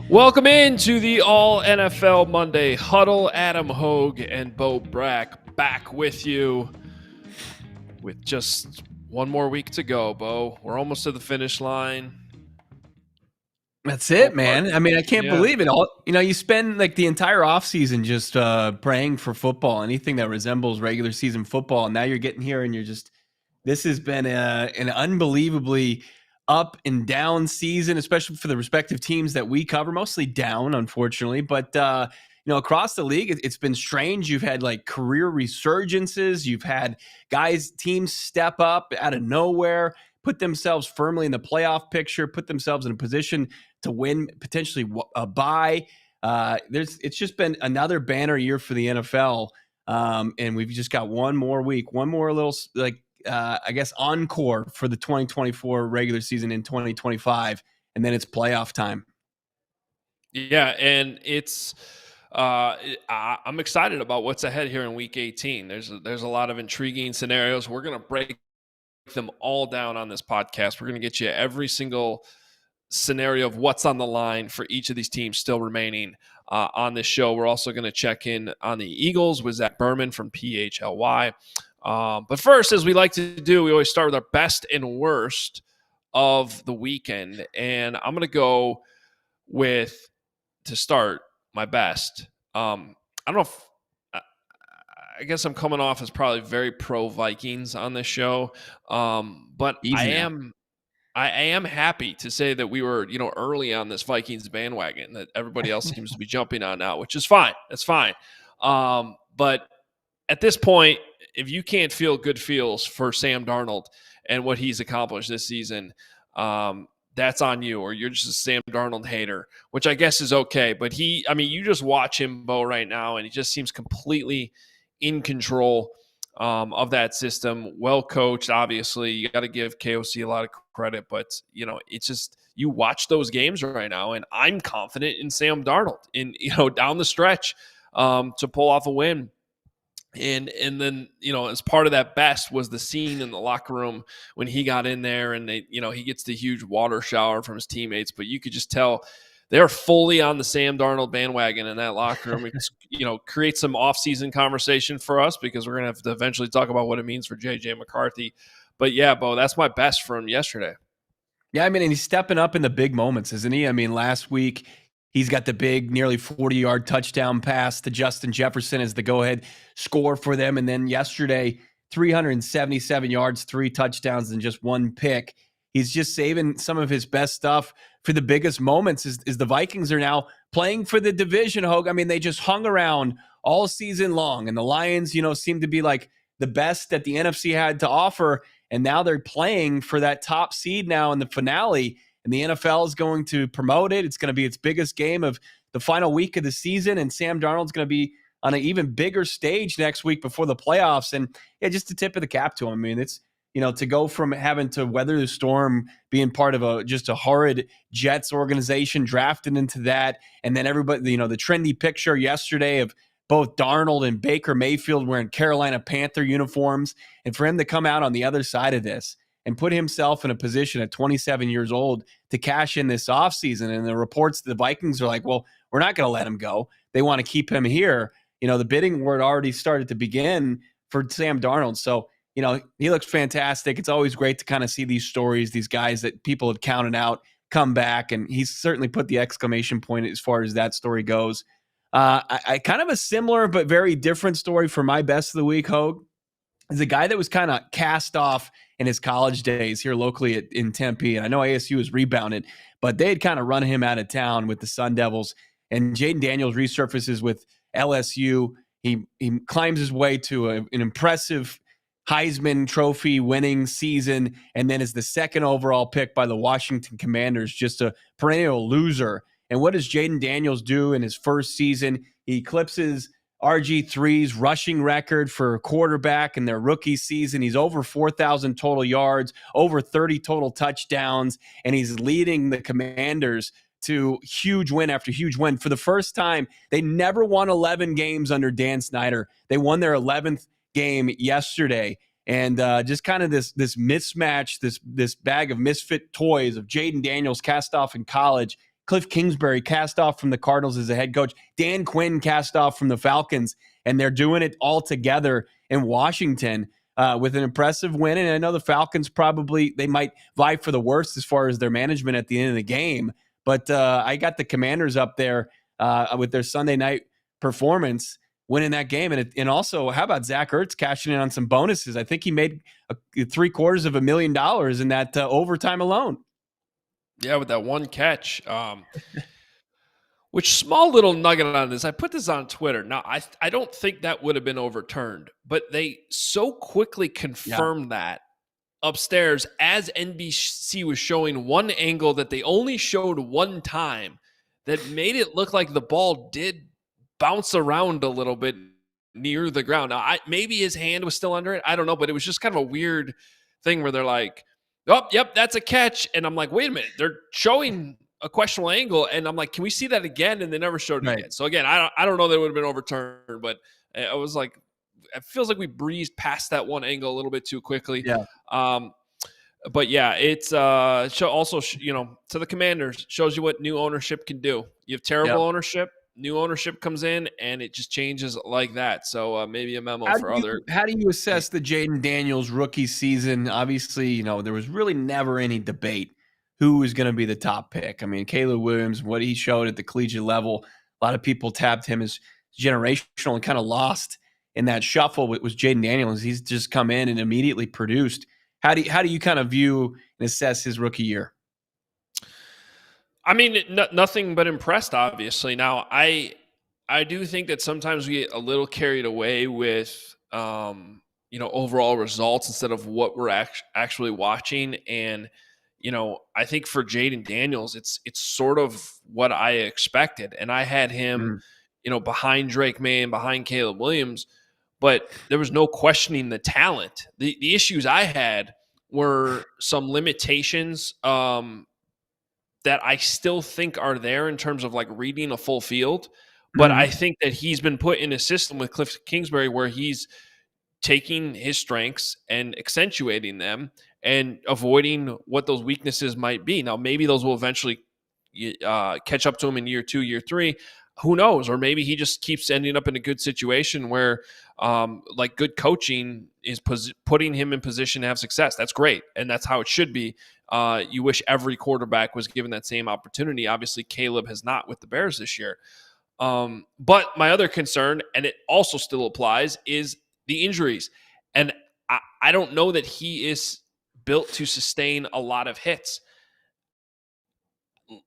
Welcome into the All NFL Monday Huddle. Adam Hoge and Brack back with you with just one more week to go, Bo. We're almost to the finish line. That's it, man. I mean, I can't believe it. You spend like the entire offseason just praying for football, anything that resembles regular season football. And now you're getting here and this has been an unbelievably up and down season, especially for the respective teams that we cover, mostly down, unfortunately. But, across the league, it's been strange. You've had like career resurgences. You've had teams step up out of nowhere, put themselves firmly in the playoff picture, put themselves in a position to win, potentially a bye. It's just been another banner year for the NFL. And we've just got one more week, one more little encore for the 2024 regular season in 2025, and then it's playoff time. Yeah, and it's I'm excited about what's ahead here in Week 18. There's a lot of intriguing scenarios. We're going to break them all down on this podcast. We're going to get you every single scenario of what's on the line for each of these teams still remaining on this show. We're also going to check in on the Eagles with Zach Berman from PHLY. But first, as we like to do, we always start with our best and worst of the weekend. And I'm going to go with, to start, my best. I don't know if, I guess I'm coming off as probably very pro Vikings on this show. But I am happy to say that we were, early on this Vikings bandwagon that everybody else seems to be jumping on now, which is fine. That's fine. But at this point, if you can't feel good feels for Sam Darnold and what he's accomplished this season, that's on you, or you're just a Sam Darnold hater, which I guess is okay. But you just watch him, Bo, right now, and he just seems completely in control of that system. Well coached, obviously. You got to give KOC a lot of credit, but, it's just, you watch those games right now, and I'm confident in Sam Darnold down the stretch to pull off a win. And then, as part of that best was the scene in the locker room when he got in there and he gets the huge water shower from his teammates, but you could just tell they're fully on the Sam Darnold bandwagon in that locker room. It's, create some off-season conversation for us because we're going to have to eventually talk about what it means for JJ McCarthy. But yeah, Bo, that's my best from yesterday. Yeah, and he's stepping up in the big moments, isn't he? Last week, he's got the big nearly 40-yard touchdown pass to Justin Jefferson as the go-ahead score for them. And then yesterday, 377 yards, 3 touchdowns, and just 1 pick. He's just saving some of his best stuff for the biggest moments as the Vikings are now playing for the division, Hogue. They just hung around all season long. And the Lions, seem to be like the best that the NFC had to offer. And now they're playing for that top seed now in the finale. And the NFL is going to promote it. It's going to be its biggest game of the final week of the season. And Sam Darnold's going to be on an even bigger stage next week before the playoffs. And yeah, just a tip of the cap to him. It's, to go from having to weather the storm, being part of just a horrid Jets organization, drafted into that. And then everybody, the trendy picture yesterday of both Darnold and Baker Mayfield wearing Carolina Panther uniforms. And for him to come out on the other side of this and put himself in a position at 27 years old to cash in this offseason. And the reports the Vikings are like, well, we're not going to let him go. They want to keep him here. The bidding war already started to begin for Sam Darnold. So, he looks fantastic. It's always great to kind of see these stories, these guys that people had counted out come back. And he's certainly put the exclamation point as far as that story goes. I kind of a similar but very different story for my best of the week, Hogue, is a guy that was kind of cast off in his college days here locally in Tempe. And I know ASU has rebounded, but they had kind of run him out of town with the Sun Devils. And Jayden Daniels resurfaces with LSU. He climbs his way to an impressive Heisman Trophy winning season, and then is the second overall pick by the Washington Commanders, just a perennial loser. And what does Jayden Daniels do in his first season? He eclipses RG3's rushing record for a quarterback in their rookie season. He's over 4,000 total yards, over 30 total touchdowns, and he's leading the Commanders to huge win after huge win. For the first time, they never won 11 games under Dan Snyder. They won their 11th game yesterday. And just kind of this mismatch, this bag of misfit toys of Jayden Daniels cast off in college, Cliff Kingsbury cast off from the Cardinals as a head coach, Dan Quinn cast off from the Falcons, and they're doing it all together in Washington with an impressive win. And I know the Falcons they might vie for the worst as far as their management at the end of the game. But I got the Commanders up there with their Sunday night performance, winning that game. And also, how about Zach Ertz cashing in on some bonuses? I think he made $750,000 in that overtime alone. Yeah, with that one catch. Which small little nugget on this, I put this on Twitter. Now, I don't think that would have been overturned, but they so quickly confirmed that upstairs as NBC was showing one angle that they only showed one time that made it look like the ball did bounce around a little bit near the ground. Now, maybe his hand was still under it. I don't know, but it was just kind of a weird thing where they're like, oh, yep, that's a catch. And I'm like, wait a minute. They're showing a questionable angle. And I'm like, can we see that again? And they never showed it again. So again, I don't know that it would have been overturned, but I was like, it feels like we breezed past that one angle a little bit too quickly. Yeah. But yeah, it's also, to the Commanders, shows you what new ownership can do. You have terrible ownership, new ownership comes in, and it just changes like that. So maybe a memo for other. How do you assess the Jayden Daniels rookie season? Obviously, there was really never any debate who was going to be the top pick. I mean, Caleb Williams, what he showed at the collegiate level, a lot of people tapped him as generational and kind of lost in that shuffle was Jayden Daniels. He's just come in and immediately produced. How do you kind of view and assess his rookie year? I mean, nothing but impressed, obviously. Now, I do think that sometimes we get a little carried away with, overall results instead of what we're actually watching. And, I think for Jayden Daniels, it's sort of what I expected. And I had him, behind Drake May and behind Caleb Williams, but there was no questioning the talent. The issues I had were some limitations that I still think are there in terms of like reading a full field. But I think that he's been put in a system with Cliff Kingsbury where he's taking his strengths and accentuating them and avoiding what those weaknesses might be. Now, maybe those will eventually catch up to him in year 2, year 3. Who knows? Or maybe he just keeps ending up in a good situation where good coaching is putting him in position to have success. That's great. And that's how it should be. You wish every quarterback was given that same opportunity. Obviously, Caleb has not with the Bears this year. But my other concern, and it also still applies, is the injuries. And I don't know that he is built to sustain a lot of hits.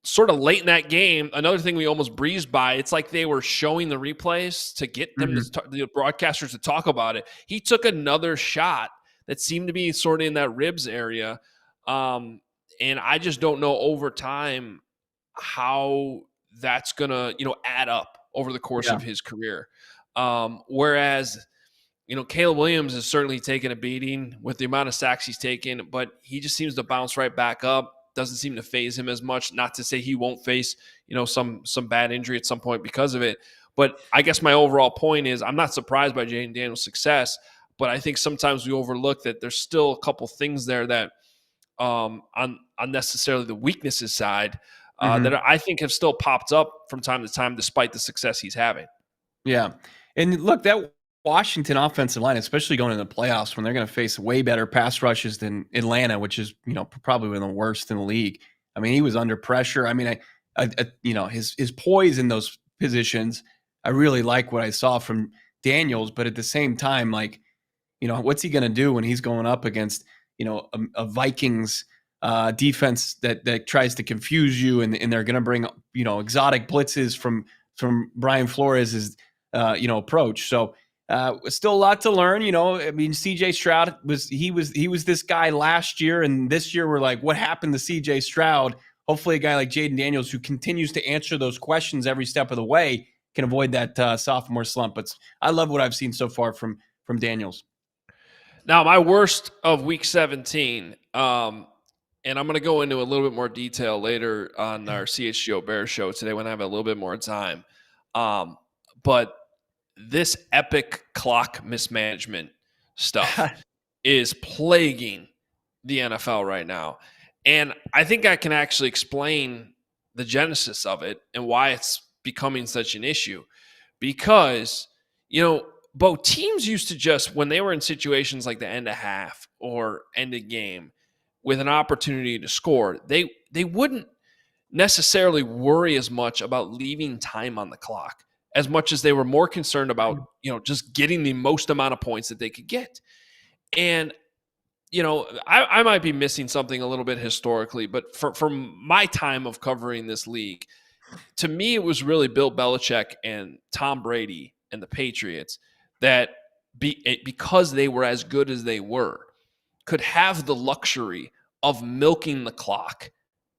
Sort of late in that game, another thing we almost breezed by, it's like they were showing the replays to get them, the broadcasters, to talk about it. He took another shot that seemed to be sort of in that ribs area. And I just don't know over time how that's going to, add up over the course of his career. Whereas, Caleb Williams has certainly taken a beating with the amount of sacks he's taken, but he just seems to bounce right back up. Doesn't seem to phase him as much. Not to say he won't face, some bad injury at some point because of it. But I guess my overall point is I'm not surprised by Jayden Daniels' success, but I think sometimes we overlook that there's still a couple things there that on necessarily the weaknesses side that I think have still popped up from time to time despite the success he's having. Yeah. And look, that Washington offensive line, especially going into the playoffs when they're going to face way better pass rushes than Atlanta, which is, probably one of the worst in the league. I mean, he was under pressure. I mean, his poise in those positions, I really like what I saw from Daniels, but at the same time, what's he going to do when he's going up against, a Vikings defense that tries to confuse you and they're going to bring, exotic blitzes from Brian Flores' approach. So, Still a lot to learn. I mean, CJ Stroud was this guy last year, and this year we're like, what happened to CJ Stroud? Hopefully a guy like Jayden Daniels, who continues to answer those questions every step of the way, can avoid that sophomore slump. But I love what I've seen so far from Daniels. Now, my worst of week 17, and I'm going to go into a little bit more detail later on our CHGO Bears show today when I have a little bit more time. But this epic clock mismanagement stuff is plaguing the NFL right now. And I think I can actually explain the genesis of it and why it's becoming such an issue. Because, both teams used to just, when they were in situations like the end of half or end of game with an opportunity to score, they wouldn't necessarily worry as much about leaving time on the clock as much as they were more concerned about, just getting the most amount of points that they could get. And, I might be missing something a little bit historically, but from my time of covering this league, to me, it was really Bill Belichick and Tom Brady and the Patriots that because they were as good as they were, could have the luxury of milking the clock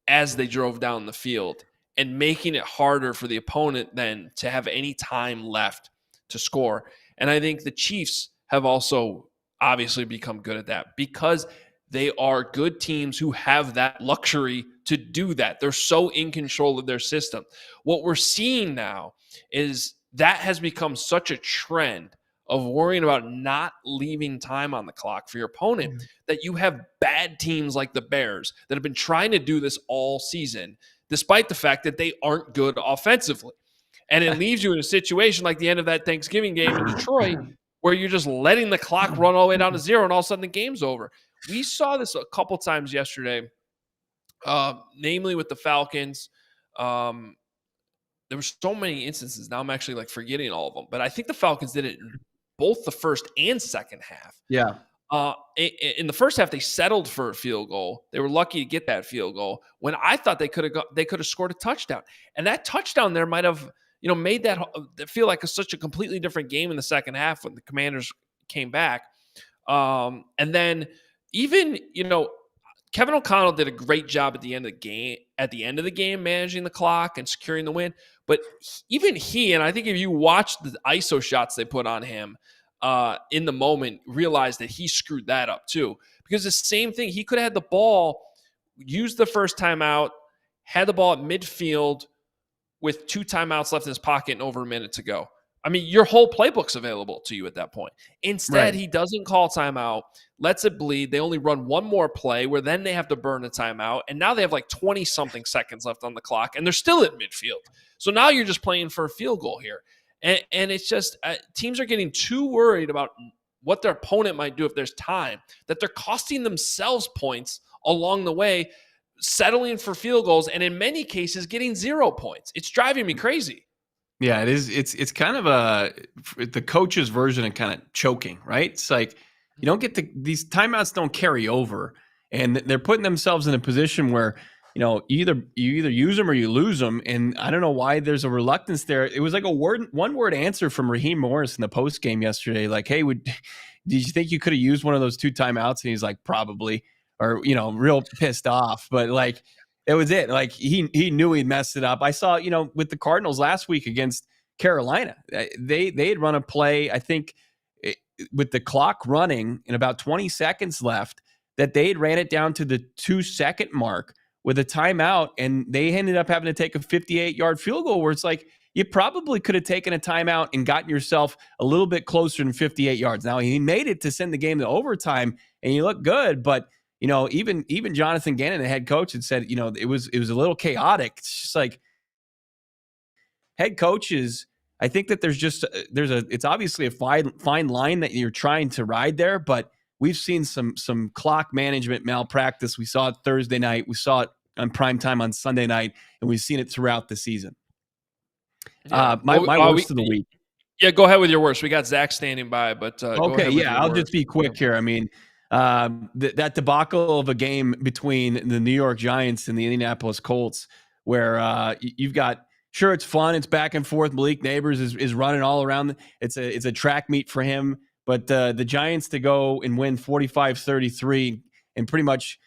as they drove down the field and making it harder for the opponent then to have any time left to score. And I think the Chiefs have also obviously become good at that because they are good teams who have that luxury to do that. They're so in control of their system. What we're seeing now is that has become such a trend of worrying about not leaving time on the clock for your opponent that you have bad teams like the Bears that have been trying to do this all season, despite the fact that they aren't good offensively. And it leaves you in a situation like the end of that Thanksgiving game in Detroit, where you're just letting the clock run all the way down to zero, and all of a sudden the game's over. We saw this a couple times yesterday, namely with the Falcons. There were so many instances. Now I'm actually forgetting all of them, but I think the Falcons did it in both the first and second half. Yeah. In the first half, they settled for a field goal. They were lucky to get that field goal when I thought they could have scored a touchdown. And that touchdown there might have, made that feel like such a completely different game in the second half when the Commanders came back. And then even, Kevin O'Connell did a great job at the end of the game, managing the clock and securing the win. But even he, and I think if you watch the ISO shots they put on him in the moment, realized that he screwed that up too. Because the same thing, he could have had the ball, used the first timeout, had the ball at midfield with 2 timeouts left in his pocket and over a minute to go. I mean, your whole playbook's available to you at that point. Instead, He doesn't call timeout, lets it bleed. They only run one more play where then they have to burn a timeout. And now they have 20-something seconds left on the clock, and they're still at midfield. So now you're just playing for a field goal here. And it's just teams are getting too worried about what their opponent might do if there's time, that they're costing themselves points along the way, settling for field goals, and in many cases getting 0 points. It's driving me crazy. Yeah, it is. It's kind of the coach's version of kind of choking, right? It's like you don't get these timeouts don't carry over, and they're putting themselves in a position where you either use them or you lose them. And I don't know why there's a reluctance there. It was like one word answer from Raheem Morris in the post game yesterday. Like, hey, did you think you could have used one of those 2 timeouts? And he's like, probably, or real pissed off. But it was it. Like he knew he'd messed it up. I saw, with the Cardinals last week against Carolina, they had run a play, I think, with the clock running and about 20 seconds left, that they had ran it down to the 2-second mark with a timeout, and they ended up having to take a 58-yard field goal where it's like, you probably could have taken a timeout and gotten yourself a little bit closer than 58 yards. Now, he made it to send the game to overtime, and he looked good, but even Jonathan Gannon, the head coach, had said, it was a little chaotic. It's just like head coaches. I think that it's obviously a fine line that you're trying to ride there, but we've seen some clock management malpractice. We saw it Thursday night. We saw it on primetime on Sunday night, and we've seen it throughout the season. Yeah. My worst of the week. Yeah, go ahead with your worst. We got Zach standing by, but okay, yeah, I'll just be quick here. I mean, that debacle of a game between the New York Giants and the Indianapolis Colts, where you've got sure, it's fun. It's back and forth. Malik Neighbors is running all around. It's a track meet for him. But the Giants to go and win 45-33 and pretty much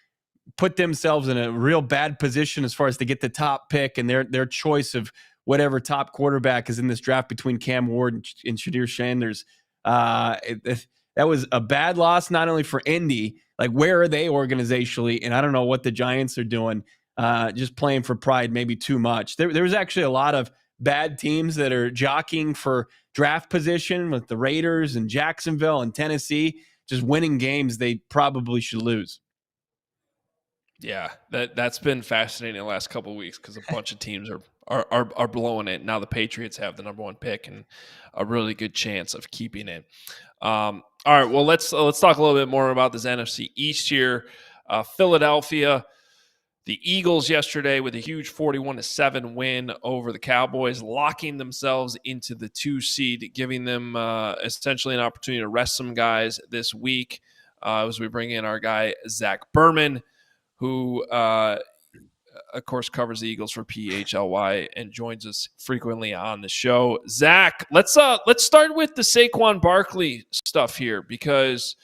put themselves in a real bad position as far as to get the top pick and their choice of whatever top quarterback is in this draft between Cam Ward and Shadir Sanders. That was a bad loss, not only for Indy, like where are they organizationally? And I don't know what the Giants are doing, just playing for pride, maybe too much. There was actually a lot of bad teams that are jockeying for draft position with the Raiders and Jacksonville and Tennessee, just winning games they probably should lose. Yeah, that's been fascinating the last couple of weeks because a bunch of teams are blowing it. Now the Patriots have the number 1 pick and a really good chance of keeping it. All right, well let's talk a little bit more about this NFC East here. Philadelphia, the Eagles yesterday with a huge 41-7 win over the Cowboys, locking themselves into the 2 seed, giving them essentially an opportunity to rest some guys this week as we bring in our guy Zach Berman, who, of course, covers the Eagles for PHLY and joins us frequently on the show. Zach, let's start with the Saquon Barkley stuff here because,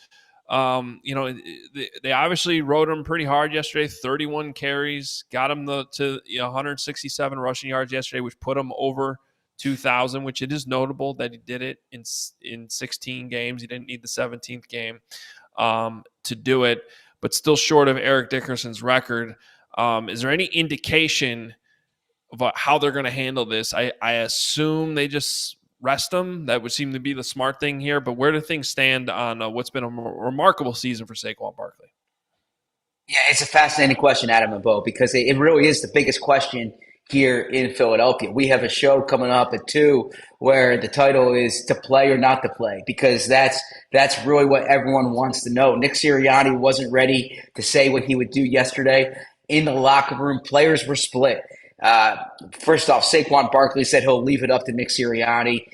they obviously rode him pretty hard yesterday. 31 carries, got him to 167 rushing yards yesterday, which put him over 2,000, which it is notable that he did it in 16 games. He didn't need the 17th game to do it, but still short of Eric Dickerson's record. Is there any indication about how they're going to handle this? I assume they just rest him. That would seem to be the smart thing here. But where do things stand on what's been a remarkable season for Saquon Barkley? Yeah, it's a fascinating question, Adam and Bo, because it really is the biggest question here in Philadelphia. We have a show coming up at 2 where the title is to play or not to play, because that's really what everyone wants to know. Nick Sirianni wasn't ready to say what he would do yesterday. In the locker room, players were split. First off, Saquon Barkley said he'll leave it up to Nick Sirianni.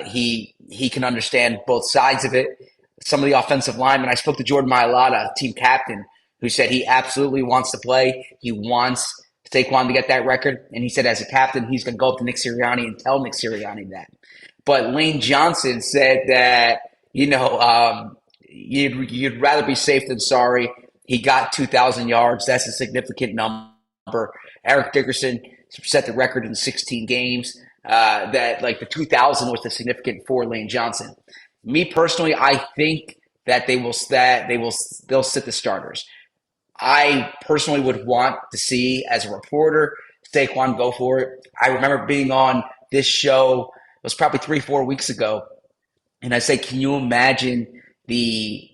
He can understand both sides of it. Some of the offensive linemen, I spoke to Jordan Mailata, team captain, who said he absolutely wants to play. He wants Saquon to get that record. And he said as a captain, he's going to go up to Nick Sirianni and tell Nick Sirianni that. But Lane Johnson said that, you'd rather be safe than sorry. He got 2,000 yards. That's a significant number. Eric Dickerson set the record in 16 games. That like the 2,000 was the significant for Lane Johnson. Me personally, I think that they'll sit the starters. I personally would want to see, as a reporter, Saquon go for it. I remember being on this show, it was probably 3-4 weeks ago, and I say, can you imagine the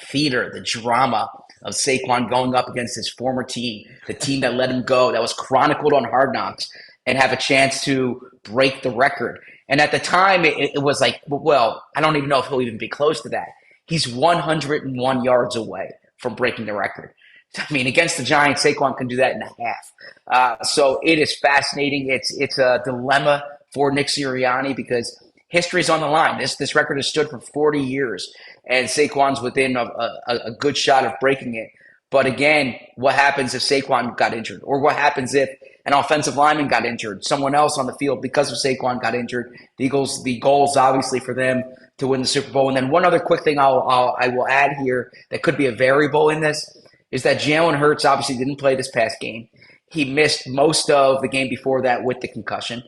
theater, the drama of Saquon going up against his former team, the team that let him go, that was chronicled on Hard Knocks, and have a chance to break the record. And at the time, it was like, well, I don't even know if he'll even be close to that. He's 101 yards away from breaking the record. I mean, against the Giants, Saquon can do that in a half. So it is fascinating. It's a dilemma for Nick Sirianni because history's on the line. This record has stood for 40 years, and Saquon's within a good shot of breaking it. But again, what happens if Saquon got injured? Or what happens if an offensive lineman got injured? Someone else on the field because of Saquon got injured. The Eagles, the goal is obviously for them to win the Super Bowl. And then one other quick thing I will add here that could be a variable in this is that Jalen Hurts obviously didn't play this past game. He missed most of the game before that with the concussion.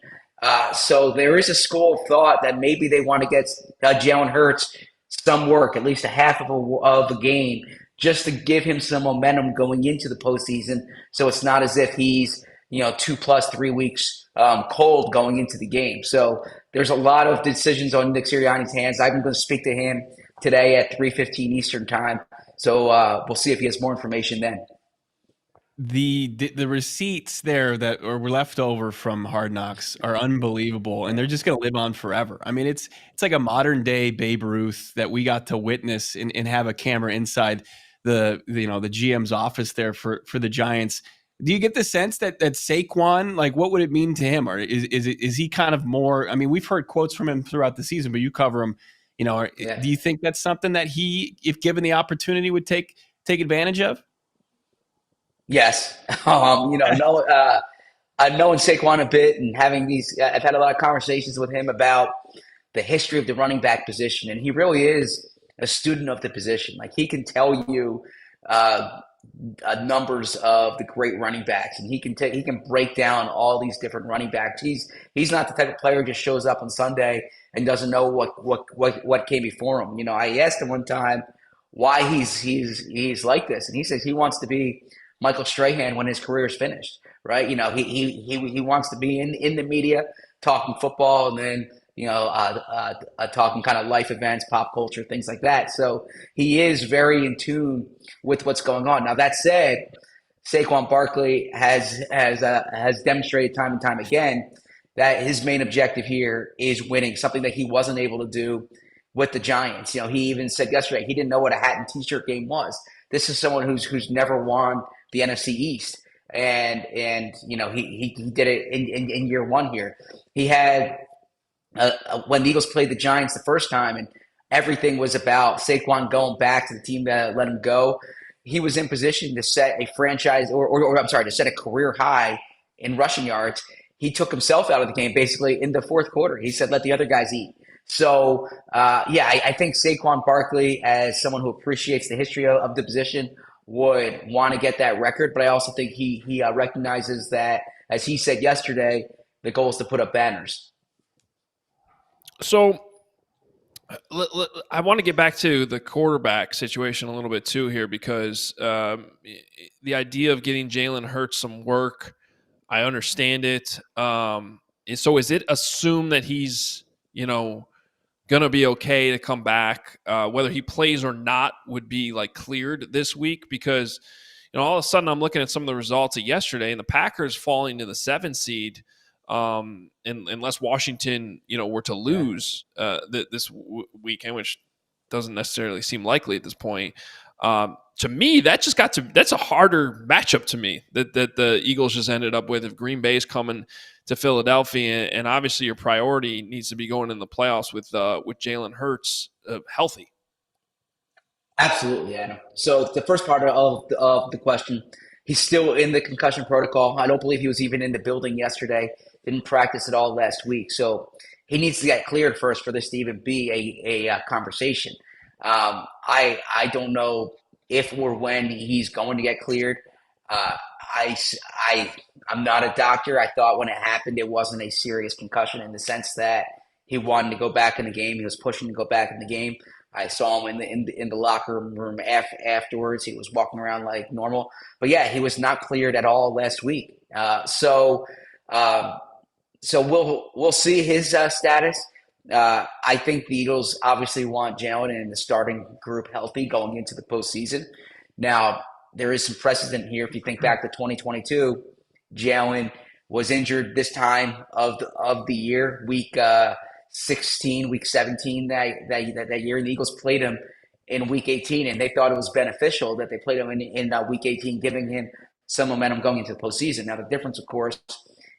So there is a school of thought that maybe they want to get Jalen Hurts some work, at least a half of a game, just to give him some momentum going into the postseason. So it's not as if he's 2 plus 3 weeks cold going into the game. So there's a lot of decisions on Nick Sirianni's hands. I'm going to speak to him today at 3:15 Eastern time. So we'll see if he has more information then. The receipts there that were left over from Hard Knocks are unbelievable, and they're just going to live on forever. I mean, it's like a modern day Babe Ruth that we got to witness and have a camera inside the GM's office there for the Giants. Do you get the sense that Saquon, like, what would it mean to him, or is he kind of more? I mean, we've heard quotes from him throughout the season, but you cover him. Yeah. Do you think that's something that he, if given the opportunity, would take advantage of? Yes. Knowing Saquon a bit and having these, I've had a lot of conversations with him about the history of the running back position, and he really is a student of the position. Like he can tell you uh, numbers of the great running backs, and he can break down all these different running backs. He's not the type of player who just shows up on Sunday and doesn't know what came before him. You know, I asked him one time why he's like this, and he says he wants to be Michael Strahan when his career is finished. Right? You know, he wants to be in the media talking football, and then talking kind of life events, pop culture, things like that. So he is very in tune with what's going on. Now that said, Saquon Barkley has demonstrated time and time again that his main objective here is winning, something that he wasn't able to do with the Giants. You know, he even said yesterday he didn't know what a hat and t-shirt game was. This is someone who's never won the NFC East. And you know he did it in year one here. He had when the Eagles played the Giants the first time, and everything was about Saquon going back to the team that let him go. He was in position to set a franchise, or I'm sorry, to set a career high in rushing yards. He took himself out of the game basically in the fourth quarter. He said, "Let the other guys eat." So, I think Saquon Barkley, as someone who appreciates the history of the position, would want to get that record. But I also think he recognizes that, as he said yesterday, the goal is to put up banners. So I want to get back to the quarterback situation a little bit too here, because the idea of getting Jalen Hurts some work, I understand it. So is it assumed that he's, going to be okay to come back? Whether he plays or not would be like cleared this week, because, all of a sudden I'm looking at some of the results of yesterday, and the Packers falling to the 7 seed. Unless Washington, were to lose this weekend, which doesn't necessarily seem likely at this point. To me, that's a harder matchup to me that the Eagles just ended up with if Green Bay's coming to Philadelphia, and obviously your priority needs to be going in the playoffs with Jalen Hurts healthy. Absolutely, Adam. So the first part of the question, he's still in the concussion protocol. I don't believe he was even in the building yesterday. Didn't practice at all last week. So he needs to get cleared first for this to even be a conversation. I don't know if or when he's going to get cleared. Uh, I, I'm not a doctor. I thought when it happened, it wasn't a serious concussion in the sense that he wanted to go back in the game. He was pushing to go back in the game. I saw him in the locker room afterwards. He was walking around like normal. But yeah, he was not cleared at all last week. Um, so we'll see his status. I think the Eagles obviously want Jalen and the starting group healthy going into the postseason. Now, there is some precedent here. If you think back to 2022, Jalen was injured this time of the year, week 16, week 17 that year, and the Eagles played him in week 18, and they thought it was beneficial that they played him in week 18, giving him some momentum going into the postseason. Now, the difference, of course,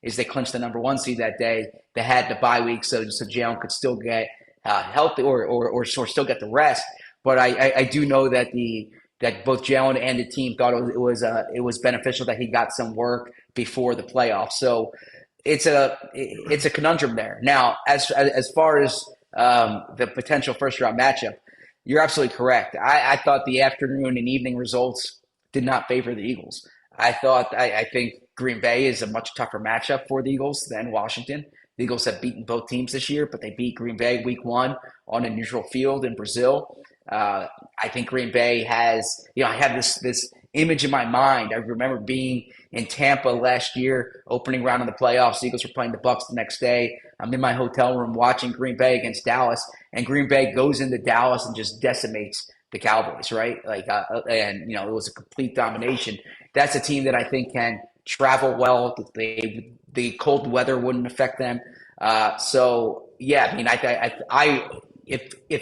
is they clinched the number 1 seed that day. They had the bye week, so Jalen could still get healthy or still get the rest. But I do know that that both Jalen and the team thought it was beneficial that he got some work before the playoffs. So it's a conundrum there. Now, as far as the potential first round matchup, you're absolutely correct. I thought the afternoon and evening results did not favor the Eagles. I think Green Bay is a much tougher matchup for the Eagles than Washington. The Eagles have beaten both teams this year, but they beat Green Bay week 1 on a neutral field in Brazil. I think Green Bay has, I have this image in my mind. I remember being in Tampa last year, opening round of the playoffs. The Eagles were playing the Bucs the next day. I'm in my hotel room watching Green Bay against Dallas, and Green Bay goes into Dallas and just decimates the Cowboys, right? It was a complete domination. That's a team that I think can travel well. The cold weather wouldn't affect them. If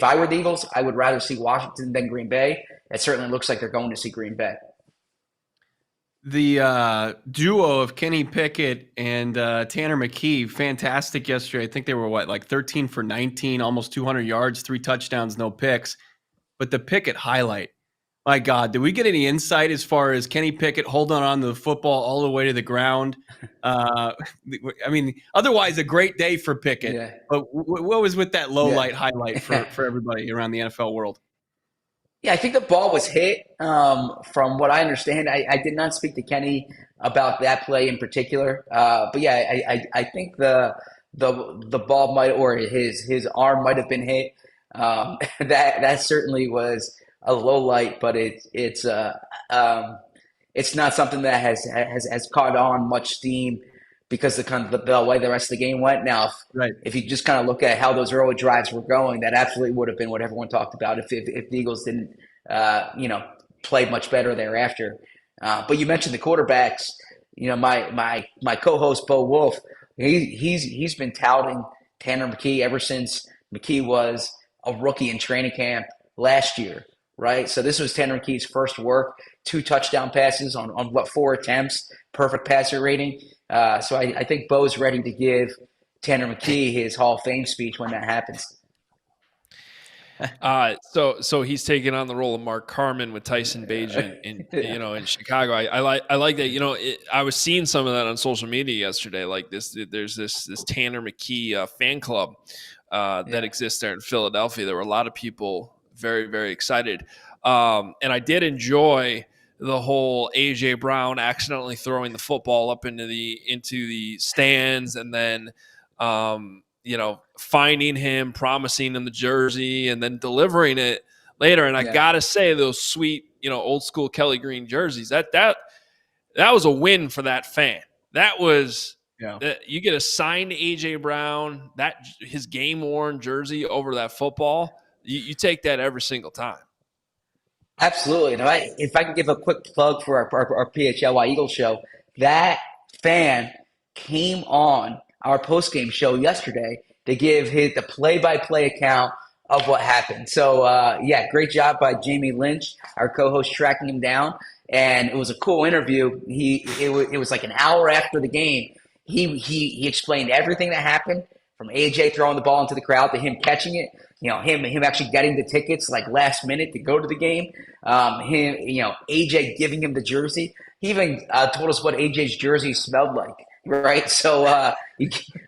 I were the Eagles, I would rather see Washington than Green Bay. It certainly looks like they're going to see Green Bay. The duo of Kenny Pickett and Tanner McKee, fantastic yesterday. I think they were 13 for 19, almost 200 yards, 3 touchdowns, no picks. But the Pickett highlight My God, did we get any insight as far as Kenny Pickett holding on to the football all the way to the ground? I mean, otherwise a great day for Pickett. Yeah. But what was with that low light highlight Yeah. for everybody around the NFL world? Yeah, I think the ball was hit. From what I understand, I did not speak to Kenny about that play in particular. But yeah, I think the ball might, or his arm might have been hit. That certainly was a low light, but it's not something that has caught on much steam because the way the rest of the game went. Now, Right. if you just kind of look at how those early drives were going, that absolutely would have been what everyone talked about if the Eagles didn't, play much better thereafter. But you mentioned the quarterbacks. My co-host Bo Wolf, he's been touting Tanner McKee ever since McKee was a rookie in training camp last year, right? So this was Tanner McKee's first work, 2 touchdown passes on what, 4 attempts, perfect passer rating. So I think Bo's ready to give Tanner McKee his Hall of Fame speech when that happens. So he's taking on the role of Mark Carman with Tyson Bagent in Chicago. I like that. I was seeing some of that on social media yesterday. Like there's this Tanner McKee fan club that exists there in Philadelphia. There were a lot of people very, very excited, and I did enjoy the whole AJ Brown accidentally throwing the football up into the stands, and then finding him, promising him the jersey, and then delivering it later. And I gotta say, those sweet, old school Kelly Green jerseys, that was a win for that fan. That was you get a signed AJ Brown, that his game worn jersey over that football. You take that every single time. Absolutely. And if I could give a quick plug for our PHLY Eagles show, that fan came on our post-game show yesterday to give the play-by-play account of what happened. So, great job by Jamie Lynch, our co-host, tracking him down. And it was a cool interview. It was like an hour after the game. He explained everything that happened, from AJ throwing the ball into the crowd to him catching it. Him actually getting the tickets like last minute to go to the game. AJ giving him the jersey. He even told us what AJ's jersey smelled like. Right, so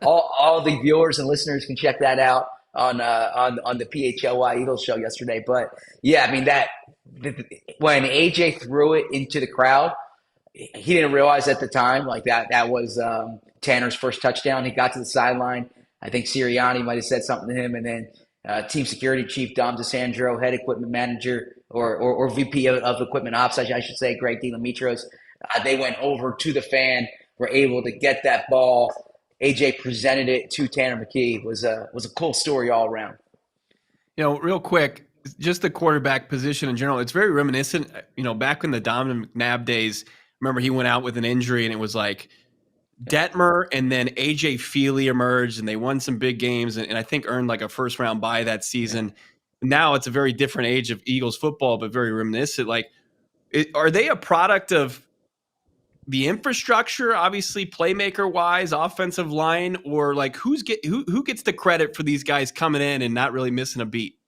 all the viewers and listeners can check that out on the PHLY Eagles show yesterday. But yeah, I mean when AJ threw it into the crowd, he didn't realize at the time like that was Tanner's first touchdown. He got to the sideline. I think Sirianni might have said something to him, and then team security chief Dom DeSandro, head equipment manager or VP of equipment ops, I should say, Greg DeLamitros. They went over to the fan, were able to get that ball. AJ presented it to Tanner McKee. It was a cool story all around. Real quick, just the quarterback position in general, it's very reminiscent. Back in the Donovan McNabb days, remember he went out with an injury, and it was like Detmer and then AJ Feely emerged, and they won some big games, and I think earned like a first-round bye that season. Now it's a very different age of Eagles football, but very reminiscent. Like, are they a product of the infrastructure, obviously playmaker wise, offensive line, or like who gets the credit for these guys coming in and not really missing a beat?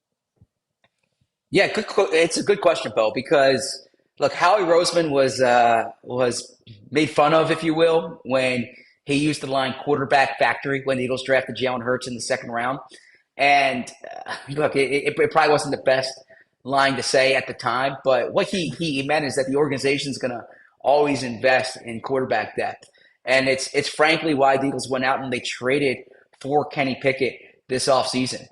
Yeah, it's a good question, Bo, because look, Howie Roseman was made fun of, if you will, when he used the line quarterback factory when the Eagles drafted Jalen Hurts in the second round. And look, it probably wasn't the best line to say at the time, but what he meant is that the organization's going to always invest in quarterback depth. And it's frankly why the Eagles went out and they traded for Kenny Pickett this offseason.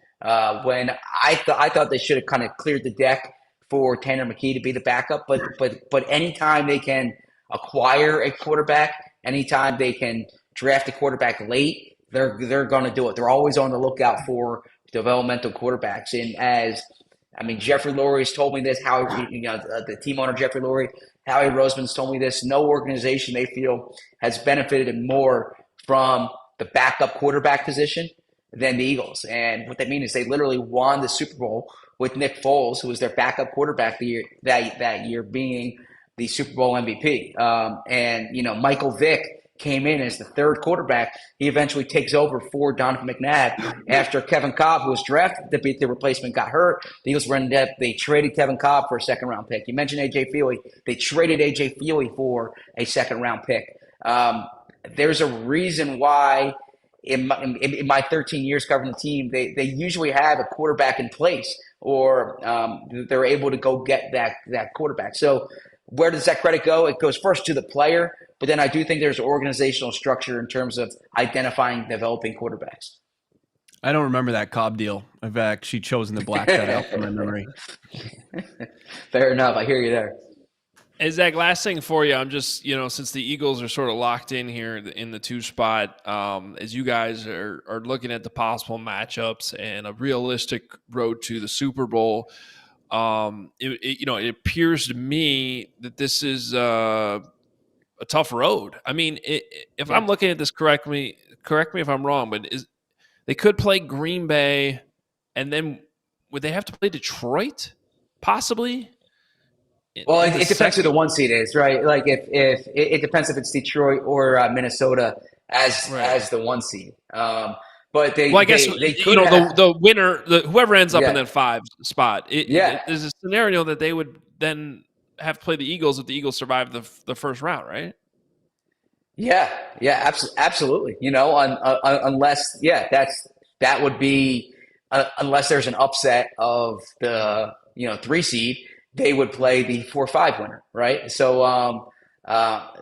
When I thought they should have kind of cleared the deck for Tanner McKee to be the backup, but anytime they can acquire a quarterback, anytime they can draft a quarterback late, they're going to do it. They're always on the lookout for developmental quarterbacks. And Jeffrey Lurie's told me this. The team owner Jeffrey Lurie, Howie Roseman's told me this. No organization they feel has benefited more from the backup quarterback position than the Eagles. And what they mean is they literally won the Super Bowl with Nick Foles, who was their backup quarterback that year being the Super Bowl MVP. Michael Vick came in as the third quarterback. He eventually takes over for Donovan McNabb after Kevin Kolb, who was drafted to be the replacement, got hurt. The Eagles were in depth. They traded Kevin Kolb for a second-round pick. You mentioned A.J. Feely. They traded A.J. Feely for a second-round pick. There's a reason why in my 13 years covering the team, they usually have a quarterback in place, or they're able to go get that quarterback. So where does that credit go? It goes first to the player, but then I do think there's organizational structure in terms of identifying, developing quarterbacks. I don't remember that Cobb deal. I've actually chosen to black that out from my memory. Fair enough. I hear you there. Hey, Zach, last thing for you. I'm just, since the Eagles are sort of locked in here in the 2 spot, as you guys are looking at the possible matchups and a realistic road to the Super Bowl, it appears to me that this is a tough road. I mean, if I'm looking at this correct me if I'm wrong, but they could play Green Bay, and then would they have to play Detroit, possibly? Well, it depends who the 1 seed is, right? Like if it depends if it's Detroit or Minnesota as the 1 seed. But I guess they could the winner, whoever ends up in that 5 spot. There's a scenario that they would then have to play the Eagles if the Eagles survive the first round, right? Yeah, absolutely. Unless that would be unless there's an upset of the 3 seed. They would play the 4-5 winner, right? So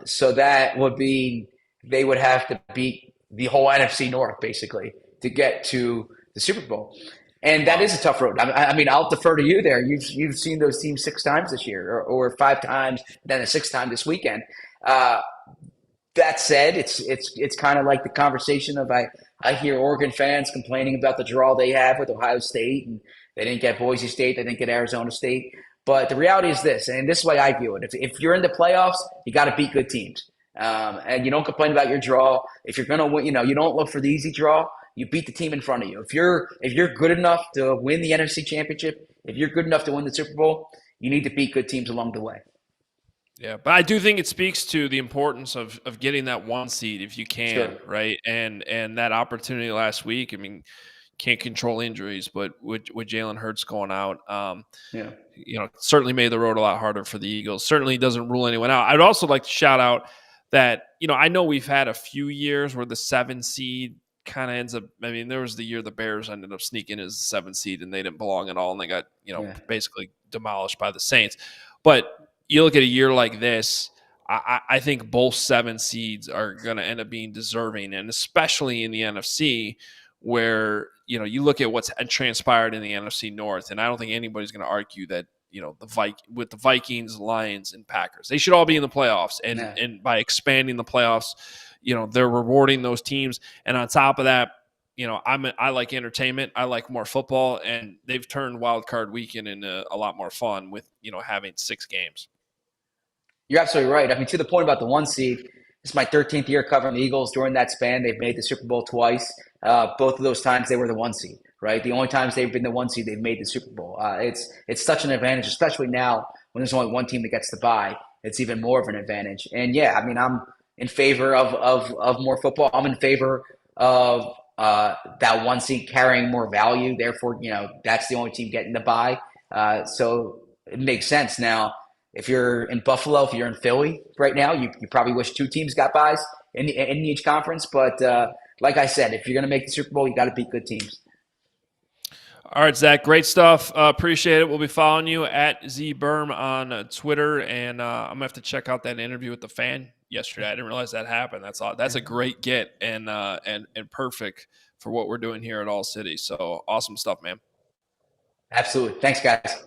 so that would be they would have to beat the whole NFC North basically to get to the Super Bowl, and that is a tough road. I mean, I'll defer to you there. You've seen those teams 6 times this year, or 5 times, then a 6th time this weekend. That said, it's kind of like the conversation of I hear Oregon fans complaining about the draw they have with Ohio State, and they didn't get Boise State, they didn't get Arizona State. But the reality is this, and this is the way I view it. If you're in the playoffs, you got to beat good teams. And you don't complain about your draw. If you're going to win, you don't look for the easy draw. You beat the team in front of you. If you're good enough to win the NFC Championship, if you're good enough to win the Super Bowl, you need to beat good teams along the way. Yeah, but I do think it speaks to the importance of getting that 1 seed if you can, right? And that opportunity last week, I mean, can't control injuries, but with Jalen Hurts going out, certainly made the road a lot harder for the Eagles. Certainly doesn't rule anyone out. I'd also like to shout out that, I know we've had a few years where the 7 seed kind of ends up, I mean, there was the year the Bears ended up sneaking as the 7 seed and they didn't belong at all, and they got, basically demolished by the Saints. But you look at a year like this, I think both 7 seeds are going to end up being deserving, and especially in the NFC, where you look at what's transpired in the NFC North, and I don't think anybody's going to argue that with the Vikings, Lions, and Packers, they should all be in the playoffs, and by expanding the playoffs, they're rewarding those teams, and on top of that, I like entertainment, I like more football, and they've turned Wild Card Weekend into a lot more fun with having 6 games. You're absolutely right. I mean, to the point about the 1 seed, this is my 13th year covering the Eagles. During that span, they've made the Super Bowl twice. Both of those times, they were the 1 seed, right? The only times they've been the 1 seed, they've made the Super Bowl. It's such an advantage, especially now when there's only one team that gets to bye. It's even more of an advantage. And yeah, I mean, I'm in favor of more football. I'm in favor of that 1 seed carrying more value. Therefore, that's the only team getting the bye. So it makes sense. Now, if you're in Buffalo, if you're in Philly right now, you probably wish 2 teams got byes in each conference. But like I said, if you're going to make the Super Bowl, you got to beat good teams. All right, Zach, great stuff. Appreciate it. We'll be following you at ZBerm on Twitter, and I'm going to have to check out that interview with the fan yesterday. I didn't realize that happened. That's a great get and perfect for what we're doing here at ALLCITY. So awesome stuff, man. Absolutely. Thanks, guys.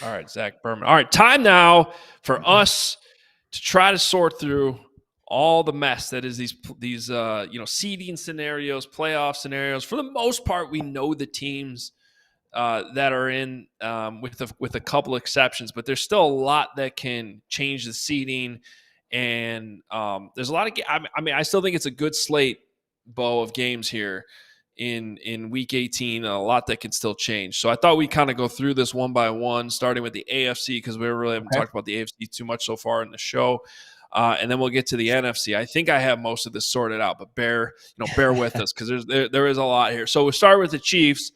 All right, Zach Berman. All right, time now for us to try to sort through all the mess that is these seeding scenarios, playoff scenarios. For the most part, we know the teams that are in with a couple exceptions, but there's still a lot that can change the seeding. And there's a lot of I still think it's a good slate, Bo, of games here in week 18, a lot that can still change. So I thought we'd kind of go through this one by one, starting with the AFC, because we really haven't talked about the AFC too much so far in the show. and then we'll get to the NFC. I think I have most of this sorted out, but bear with us because there is a lot here. So we'll start with the Chiefs.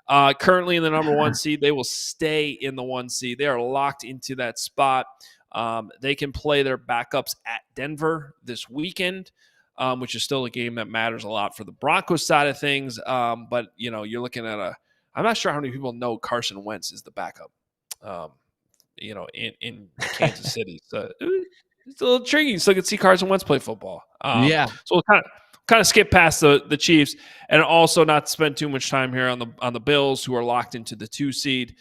Currently in the number 1 seed, they will stay in the 1 seed. They are locked into that spot. They can play their backups at Denver this weekend, which is still a game that matters a lot for the Broncos side of things. But you're looking at I'm not sure how many people know Carson Wentz is the backup. In Kansas City, so it's a little intriguing. So you can see Carson Wentz play football. Yeah. So we'll kind of skip past the Chiefs, and also not spend too much time here on the Bills, who are locked into the 2 seed.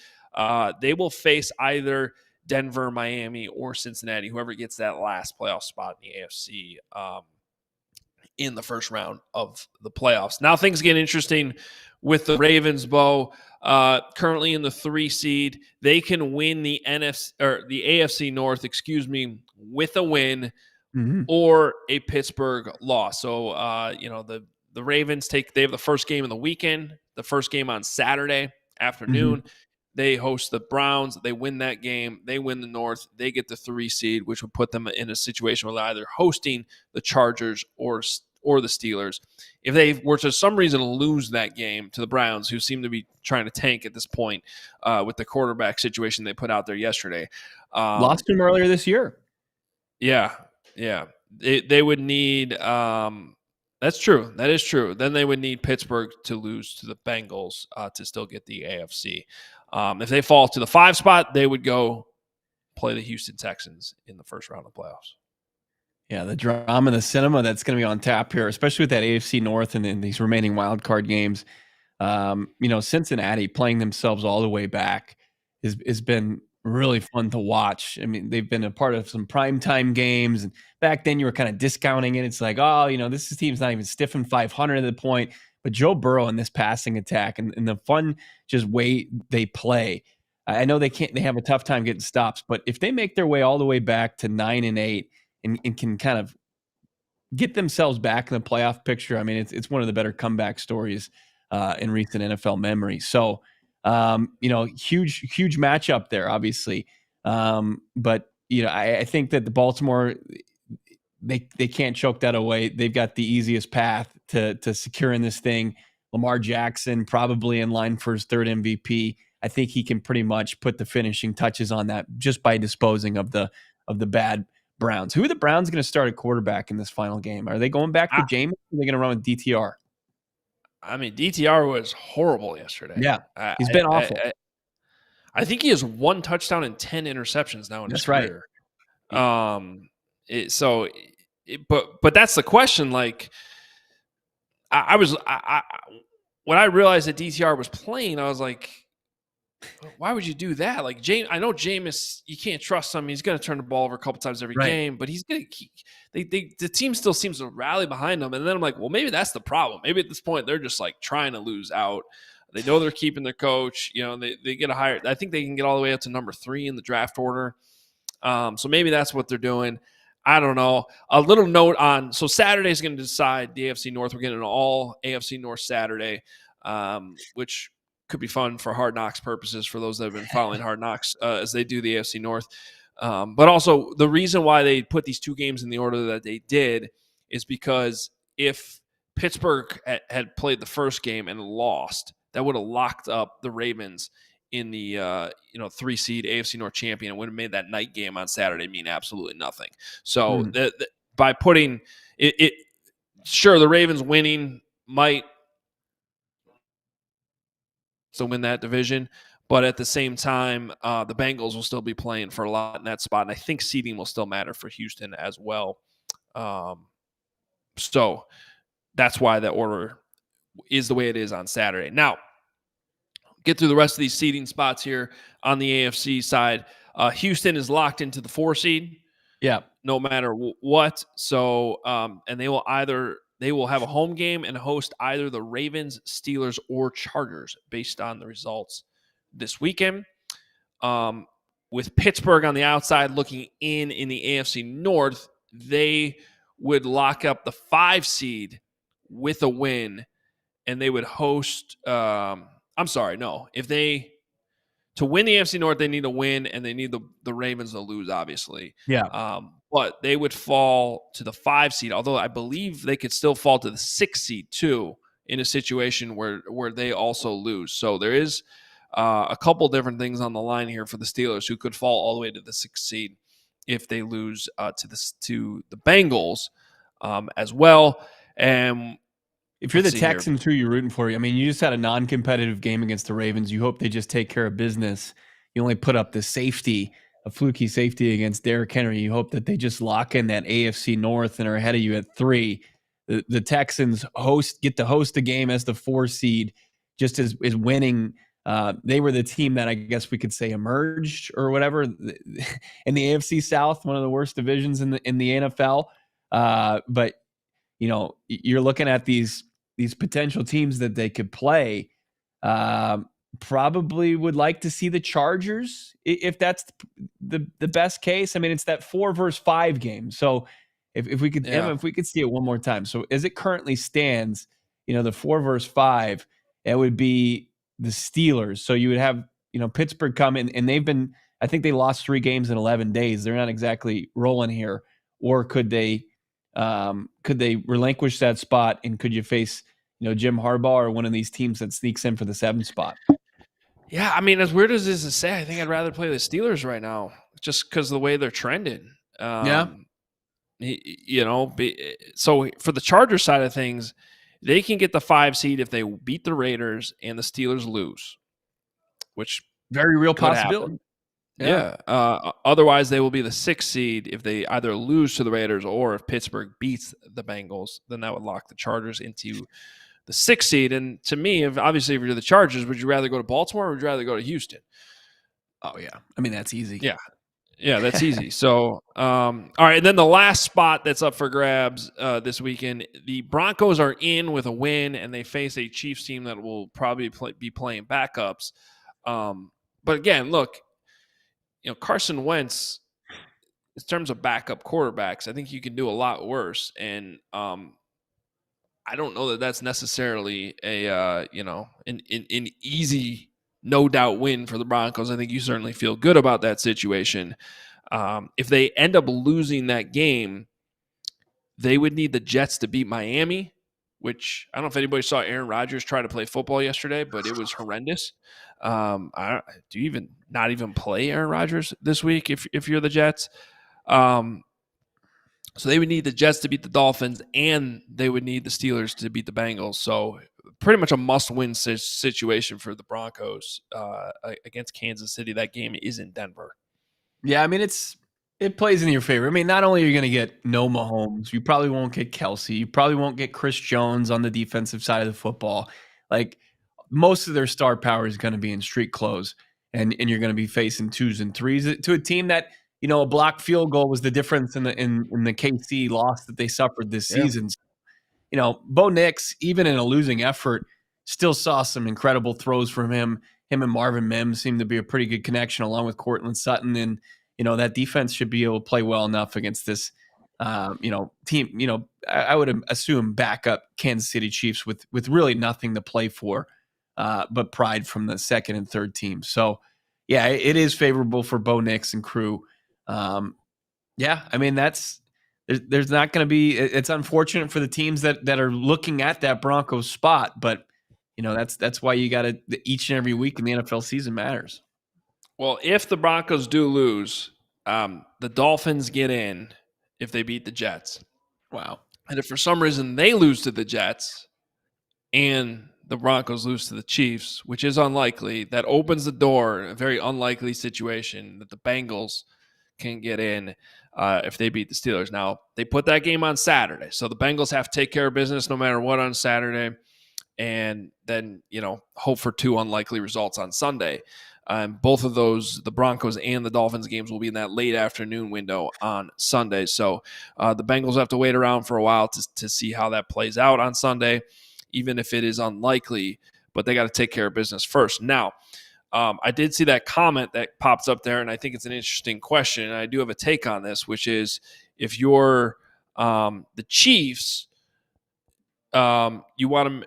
They will face either Denver, Miami, or Cincinnati, whoever gets that last playoff spot in the AFC in the first round of the playoffs. Now things get interesting with the Ravens, Bo. Currently in the 3 seed, they can win the AFC North, with a win or a Pittsburgh loss. So the Ravens they have the first game of the weekend, the first game on Saturday afternoon. They host the Browns. They win that game. They win the North. They get the 3 seed, which would put them in a situation where they're either hosting the Chargers or the Steelers. If they were to some reason lose that game to the Browns, who seem to be trying to tank at this point with the quarterback situation they put out there yesterday. Lost him earlier this year. Yeah. They would need that's true. That is true. Then they would need Pittsburgh to lose to the Bengals to still get the AFC. If they fall to the 5 spot, they would go play the Houston Texans in the first round of playoffs. Yeah, the drama and the cinema that's going to be on tap here, especially with that AFC North and in these remaining wild card games. Cincinnati playing themselves all the way back has been really fun to watch. I mean, they've been a part of some primetime games, and back then you were kind of discounting it. It's like, this team's not even stiff in 500 at the point. But Joe Burrow in this passing attack and the fun just way they play. I know they have a tough time getting stops, but if they make their way all the way back to 9-8 and can kind of get themselves back in the playoff picture, I mean, it's one of the better comeback stories in recent NFL memory. So, huge matchup there, obviously. But I think that the Baltimore, they can't choke that away. They've got the easiest path to securing this thing. Lamar Jackson probably in line for his 3rd MVP. I think he can pretty much put the finishing touches on that just by disposing of the bad Browns. Who are the Browns going to start at quarterback in this final game? Are they going back to Jameis, or are they going to run with DTR? I mean, DTR was horrible yesterday. Yeah, he's been awful. I think he has 1 touchdown and 10 interceptions now in his career. Right. But that's the question. Like, when I realized that DTR was playing, I was like, why would you do that? Like, I know Jameis, you can't trust him. He's going to turn the ball over a couple times every game, but he's going to the team still seems to rally behind him. And then I'm like, well, maybe that's the problem. Maybe at this point they're just like trying to lose out. They know they're keeping their coach. They get a higher. I think they can get all the way up to number 3 in the draft order. So maybe that's what they're doing. I don't know. A little note on, so Saturday's going to decide the AFC North. We're getting an all AFC North Saturday, which could be fun for Hard Knocks purposes for those that have been following Hard Knocks as they do the AFC North. But also the reason why they put these 2 games in the order that they did is because if Pittsburgh had played the first game and lost, that would have locked up the Ravens in the 3 seed AFC North champion. It would have made that night game on Saturday mean absolutely nothing. So by putting it, sure, the Ravens winning might still win that division, but at the same time, the Bengals will still be playing for a lot in that spot, and I think seeding will still matter for Houston as well. So that's why that order is the way it is on Saturday. Now, get through the rest of these seeding spots here on the AFC side. Houston is locked into the 4 seed. Yeah, no matter what. So, and they will have a home game and host either the Ravens, Steelers, or Chargers based on the results this weekend. With Pittsburgh on the outside looking in the AFC North, they would lock up the 5 seed with a win, and they would host. If they to win the AFC North, they need to win, and they need the Ravens to lose, obviously. Yeah. But they would fall to the 5 seed, although I believe they could still fall to the 6 seed too in a situation where they also lose. So there is a couple different things on the line here for the Steelers, who could fall all the way to the 6th seed if they lose to the Bengals as well. And if you're the Texans, who you're rooting for, I mean, you just had a non-competitive game against the Ravens. You hope they just take care of business. You only put up the safety, a fluky safety against Derrick Henry. You hope that they just lock in that AFC North and are ahead of you at 3. The Texans get to host a game as the 4 seed, just as winning. They were the team that I guess we could say emerged or whatever in the AFC South, one of the worst divisions in the NFL. But you know, you're looking at these potential teams that they could play. Probably would like to see the Chargers if that's the best case. I mean, it's that 4 versus 5 game. So if we could, Emma, if we could see it one more time. So as it currently stands, you know, the 4 versus 5, it would be the Steelers. So you would have, you know, Pittsburgh come in, and they've been, I think they lost 3 games in 11 days. They're not exactly rolling here. Or could they relinquish that spot, and could you face, you know, Jim Harbaugh or one of these teams that sneaks in for the 7th spot? Yeah, I mean, as weird as this is to say, I think I'd rather play the Steelers right now, just because of the way they're trending. You know, so for the Chargers side of things, they can get the 5 seed if they beat the Raiders and the Steelers lose, which very real possibility. Yeah. Otherwise, they will be the 6th seed if they either lose to the Raiders, or if Pittsburgh beats the Bengals, then that would lock the Chargers into the 6th seed. And to me, obviously, if you're the Chargers, would you rather go to Baltimore or would you rather go to Houston? Oh, yeah. I mean, that's easy. Yeah, that's easy. So, all right. And then the last spot that's up for grabs this weekend, the Broncos are in with a win, and they face a Chiefs team that will probably be playing backups. But again, look, you know, Carson Wentz, in terms of backup quarterbacks, I think you can do a lot worse. And I don't know that that's necessarily a, you know, an easy, no doubt win for the Broncos. I think you certainly feel good about that situation. If they end up losing that game, they would need the Jets to beat Miami, which I don't know if anybody saw Aaron Rodgers try to play football yesterday, but it was horrendous. Do you even not even play Aaron Rodgers this week if you're the Jets? So they would need the Jets to beat the Dolphins, and they would need the Steelers to beat the Bengals. So pretty much a must-win situation for the Broncos against Kansas City. That game is in Denver. Yeah, I mean, it plays in your favor. I mean, not only are you going to get no Mahomes, you probably won't get Kelsey. You probably won't get Chris Jones on the defensive side of the football. Like, most of their star power is going to be in street clothes, and you're going to be facing 2s and 3s to a team that, you know, a blocked field goal was the difference in the KC loss that they suffered this season. So, you know, Bo Nix, even in a losing effort, still saw some incredible throws from him. Him and Marvin Mims seemed to be a pretty good connection, along with Courtland Sutton. And, you know, that defense should be able to play well enough against this, you know, team. You know, I would assume backup Kansas City Chiefs with really nothing to play for, but pride from the 2nd and 3rd team. So, yeah, it is favorable for Bo Nix and crew. Yeah, I mean, there's not going to be. It's unfortunate for the teams that are looking at that Broncos spot, but you know that's why you got to, each and every week in the NFL season matters. Well, if the Broncos do lose, the Dolphins get in if they beat the Jets. Wow. And if for some reason they lose to the Jets and the Broncos lose to the Chiefs, which is unlikely, that opens the door, a very unlikely situation that the Bengals can get in if they beat the Steelers. Now, they put that game on Saturday, so the Bengals have to take care of business no matter what on Saturday, and then, you know, hope for 2 unlikely results on Sunday. Both of those, the Broncos and the Dolphins games, will be in that late afternoon window on Sunday. So the Bengals have to wait around for a while to see how that plays out on Sunday, even if it is unlikely, but they got to take care of business first. Now, I did see that comment that pops up there, and I think it's an interesting question, and I do have a take on this, which is, if you're the Chiefs, you want to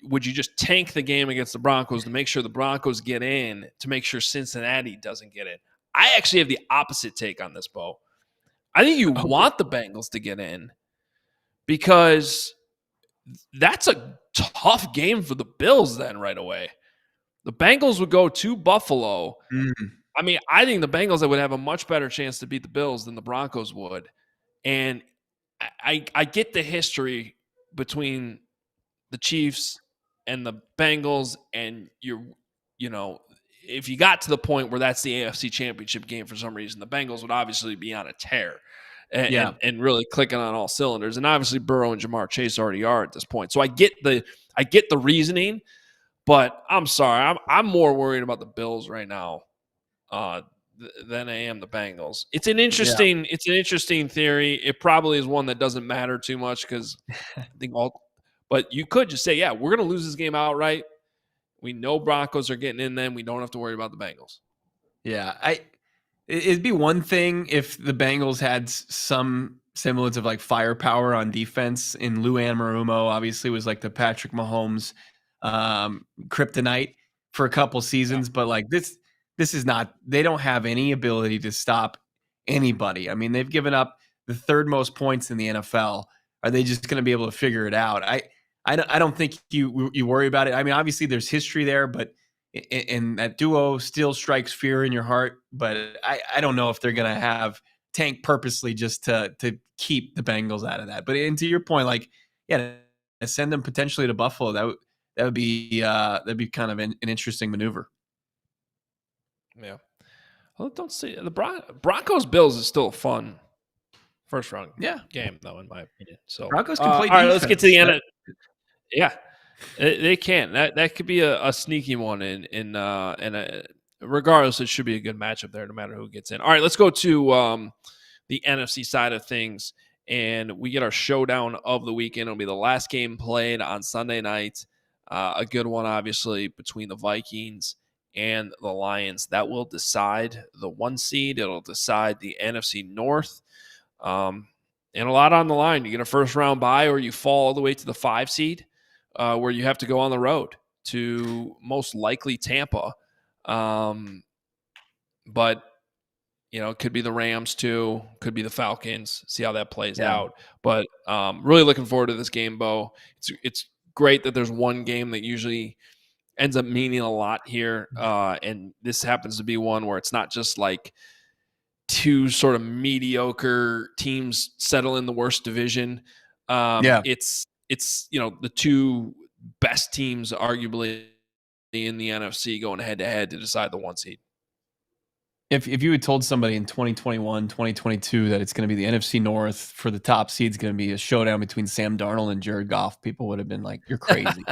would you just tank the game against the Broncos to make sure the Broncos get in, to make sure Cincinnati doesn't get in? I actually have the opposite take on this, Bo. I think you want the Bengals to get in because that's a tough game for the Bills then right away. The Bengals would go to Buffalo. I mean, I think the Bengals would have a much better chance to beat the Bills than the Broncos would. And I get the history between the Chiefs and the Bengals, and if you got to the point where that's the AFC Championship game for some reason, the Bengals would obviously be on a tear and really clicking on all cylinders. And obviously Burrow and Jamar Chase already are at this point. So I get the reasoning, but I'm sorry, I'm more worried about the Bills right now than I am the Bengals. It's an interesting theory. It probably is one that doesn't matter too much because I think but you could just say, yeah, we're going to lose this game outright. We know Broncos are getting in them. We don't have to worry about the Bengals. Yeah, it'd be one thing if the Bengals had some semblance of like firepower on defense. And Lou Anarumo obviously was like the Patrick Mahomes kryptonite for a couple seasons, but like this is not. They don't have any ability to stop anybody. I mean, they've given up the third most points in the NFL. Are they just going to be able to figure it out? I don't think you worry about it. I mean, obviously there's history there, but and that duo still strikes fear in your heart. But I don't know if they're going to have tank purposely just to keep the Bengals out of that. But to your point, like, yeah, send them potentially to Buffalo. That would be kind of an interesting maneuver. Yeah. Well, don't see the Broncos Bills is still a fun first round game though, in my opinion. So Broncos can play defense. All right, let's get to the end. Yeah, they can. That could be a sneaky one. Regardless, it should be a good matchup there, no matter who gets in. All right, let's go to the NFC side of things, and we get our showdown of the weekend. It'll be the last game played on Sunday night. A good one, obviously, between the Vikings and the Lions. That will decide the 1 seed. It'll decide the NFC North. And a lot on the line. You get a first round bye, or you fall all the way to the 5 seed, where you have to go on the road to most likely Tampa. But it could be the Rams too, could be the Falcons. See how that plays out. But really looking forward to this game, Bo. It's great that there's one game that usually ends up meaning a lot here, and this happens to be one where it's not just like two sort of mediocre teams settle in the worst division. It's the two best teams arguably in the NFC going head to head to decide the 1 seed. If you had told somebody in 2021, 2022 that it's going to be the NFC North for the top seeds going to be a showdown between Sam Darnold and Jared Goff, people would have been like, you're crazy.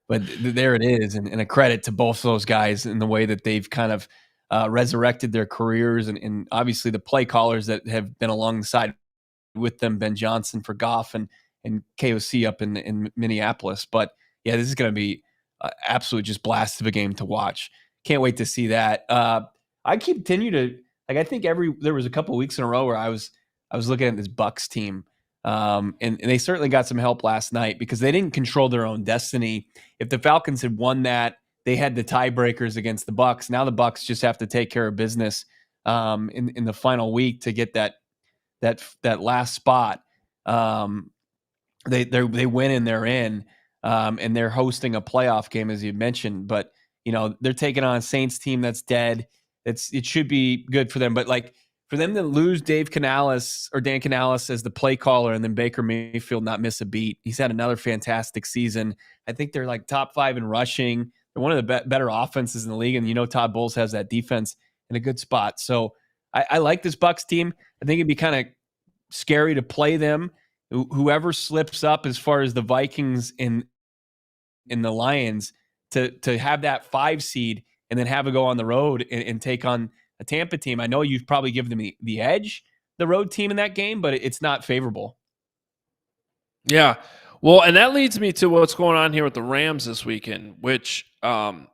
But there it is, and a credit to both those guys in the way that they've kind of resurrected their careers, and obviously the play callers that have been alongside with them, Ben Johnson for Goff and KOC up in Minneapolis. But yeah, this is going to be absolutely just blast of a game to watch. Can't wait to see that. I continue to I think there was a couple of weeks in a row where I was looking at this Bucs team. And they certainly got some help last night because they didn't control their own destiny. If the Falcons had won that, they had the tiebreakers against the Bucs. Now the Bucs just have to take care of business in the final week to get that last spot. They win and they're in, and they're hosting a playoff game as you mentioned. But they're taking on a Saints team that's dead. It should be good for them, but like, for them to lose Dan Canales as the play caller and then Baker Mayfield not miss a beat. He's had another fantastic season. I think they're like top 5 in rushing. They're one of the better offenses in the league. And Todd Bowles has that defense in a good spot. So I like this Bucs team. I think it'd be kind of scary to play them. Whoever slips up as far as the Vikings and the Lions to have that 5 seed and then have a go on the road and take on a Tampa team. I know you've probably given them the edge, the road team in that game, but it's not favorable. Yeah. Well, and that leads me to what's going on here with the Rams this weekend, which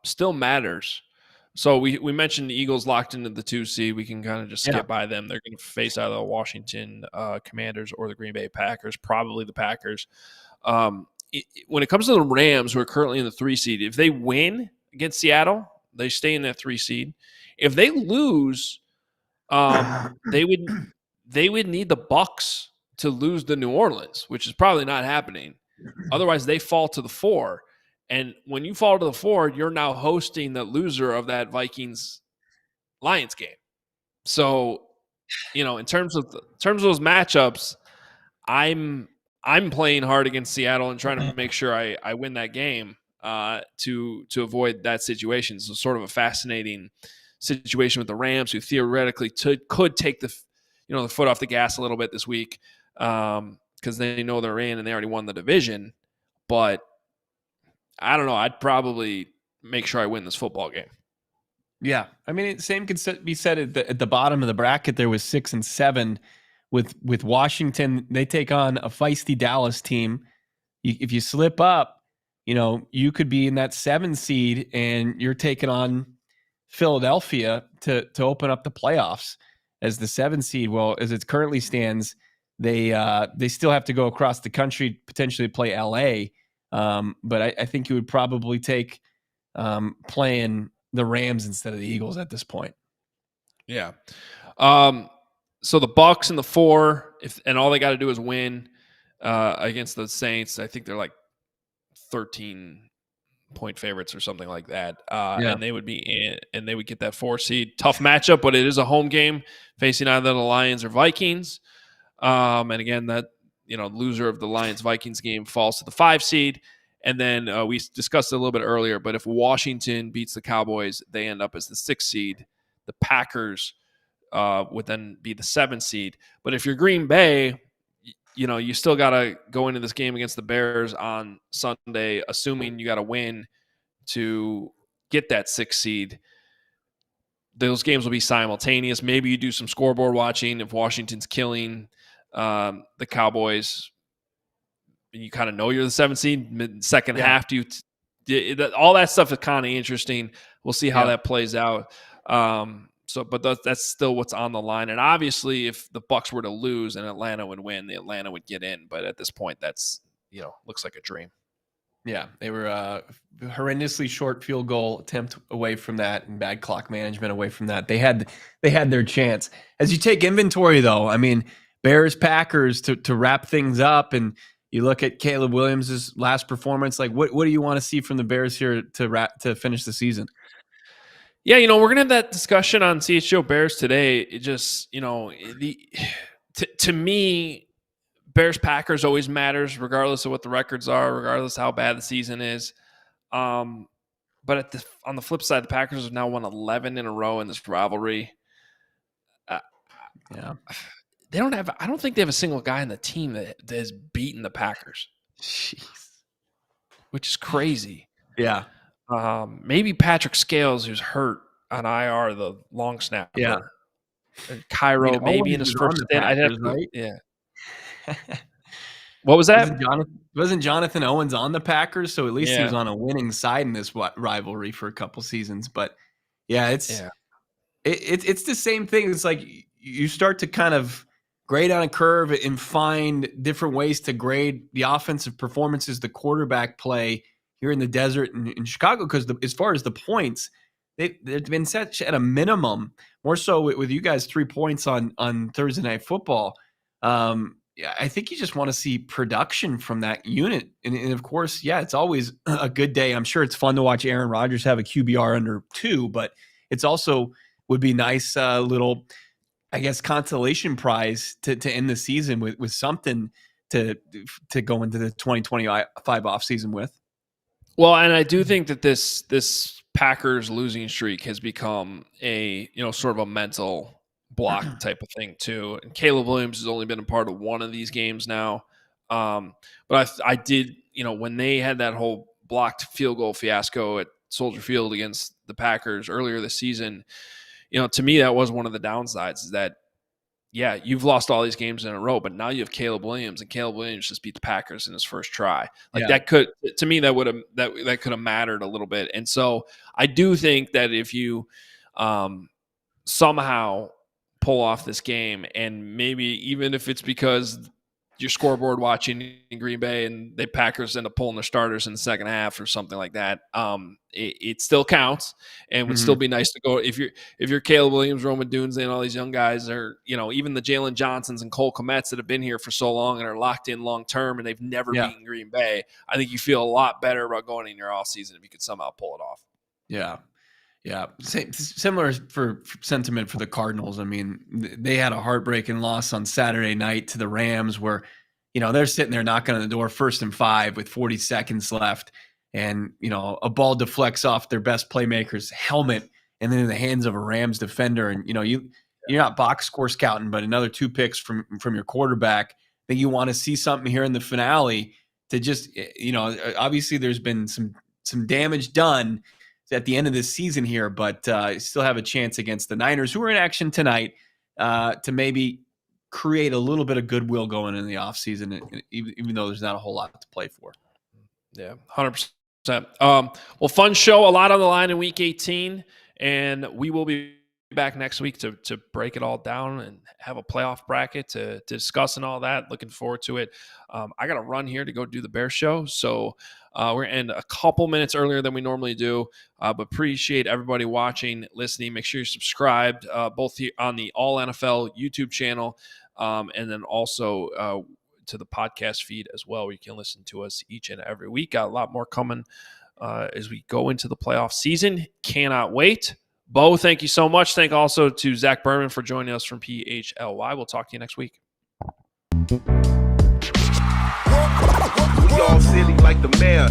still matters. So we mentioned the Eagles locked into the 2 seed. We can kind of just skip by them. They're going to face either the Washington Commanders or the Green Bay Packers, probably the Packers. when it comes to the Rams, who are currently in the 3 seed, if they win against Seattle, they stay in that 3 seed. If they lose, they would need the Bucks to lose to New Orleans, which is probably not happening. Otherwise, they fall to the 4. And when you fall to the 4, you're now hosting the loser of that Vikings-Lions game. So, in terms of those matchups, I'm playing hard against Seattle and trying to make sure I win that game to avoid that situation. So, sort of a fascinating situation with the Rams, who theoretically could take the foot off the gas a little bit this week because they know they're in and they already won the division. But I don't know. I'd probably make sure I win this football game. Yeah, I mean, same could be said at the bottom of the bracket. There was 6 and 7 with Washington. They take on a feisty Dallas team. If you slip up, you could be in that 7 seed, and you're taking on Philadelphia to open up the playoffs as the 7 seed. Well, as it currently stands, they still have to go across the country, potentially play LA. But I think you would probably take playing the Rams instead of the Eagles at this point. Yeah. So the Bucks and the 4, and all they got to do is win against the Saints. I think they're like 13-point favorites or something like that. And they would be in, and they would get that 4 seed. Tough matchup, but it is a home game facing either the Lions or Vikings. And again, that loser of the Lions-Vikings game falls to the 5 seed. And then we discussed it a little bit earlier, but if Washington beats the Cowboys, they end up as the 6 seed. The Packers would then be the 7 seed. But if you're Green Bay, you still got to go into this game against the Bears on Sunday, assuming you got to win to get that 6 seed. Those games will be simultaneous. Maybe you do some scoreboard watching if Washington's killing the Cowboys. You kind of know you're the 7 seed. Second half, all that stuff is kind of interesting. We'll see how that plays out. But that's still what's on the line. And obviously, if the Bucks were to lose and Atlanta would win, the Atlanta would get in. But at this point, that's looks like a dream. Yeah, they were horrendously short field goal attempt away from that, and bad clock management away from that. They had their chance. As you take inventory, though, I mean, Bears, Packers to wrap things up, and you look at Caleb Williams' last performance. Like, what do you want to see from the Bears here to finish the season? Yeah, we're gonna have that discussion on CHGO Bears today. It just, to me, Bears Packers always matters, regardless of what the records are, regardless of how bad the season is. But on the flip side, the Packers have now won 11 in a row in this rivalry. They don't have. I don't think they have a single guy on the team that has beaten the Packers. Jeez, which is crazy. Yeah. Maybe Patrick Scales, who's hurt on IR, the long snapper. Yeah. And Cairo, I mean, maybe in his first stint. I'd have to, right? Yeah. What was that? Wasn't Jonathan Owens on the Packers? So at least he Yeah. was on a winning side in this rivalry for a couple seasons. But yeah, it's the same thing. It's like you start to kind of grade on a curve and find different ways to grade the offensive performances, the quarterback play here in the desert in Chicago. Because as far as the points, they've been set at a minimum, more so with you guys 3 points on Thursday Night Football. I think you just want to see production from that unit. And of course, it's always a good day. I'm sure it's fun to watch Aaron Rodgers have a QBR under 2, but it's also would be nice little, I guess, consolation prize to end the season with something to go into the 2025 offseason with. Well, and I do think that this Packers losing streak has become a sort of a mental block type of thing too. And Caleb Williams has only been a part of one of these games now. But I did, when they had that whole blocked field goal fiasco at Soldier Field against the Packers earlier this season, to me, that was one of the downsides is that, you've lost all these games in a row, but now you have Caleb Williams, and Caleb Williams just beat the Packers in his first try. That could, to me, that could have mattered a little bit. And so I do think that if you somehow pull off this game, and maybe even if it's because your scoreboard watching in Green Bay and the Packers end up pulling their starters in the second half or something like that. It still counts and would still be nice to go if you're Caleb Williams, Roman Dunze, and all these young guys are, even the Jalen Johnsons and Cole Kmets that have been here for so long and are locked in long term and they've never beaten Green Bay. I think you feel a lot better about going in your off season if you could somehow pull it off. Yeah. Yeah. Similar for sentiment for the Cardinals. I mean, they had a heartbreaking loss on Saturday night to the Rams where, they're sitting there knocking on the door 1st and 5 with 40 seconds left. And, a ball deflects off their best playmaker's helmet and then in the hands of a Rams defender. And, you're not box score scouting, but another 2 picks from your quarterback. That you want to see something here in the finale to just, obviously there's been some damage done at the end of this season here, but still have a chance against the Niners, who are in action tonight, to maybe create a little bit of goodwill going in the offseason, even though there's not a whole lot to play for. Yeah, 100%. Well, fun show, a lot on the line in Week 18, and we will be back next week to break it all down and have a playoff bracket to discuss and all that. Looking forward to it. I got to run here to go do the Bears show, so we're going to end a couple minutes earlier than we normally do, but appreciate everybody watching, listening. Make sure you're subscribed, both here on the All NFL YouTube channel and then also to the podcast feed as well, where you can listen to us each and every week. Got a lot more coming as we go into the playoff season. Cannot wait. Bo, thank you so much. Thank also to Zach Berman for joining us from PHLY. We'll talk to you next week. We all silly like the mayor.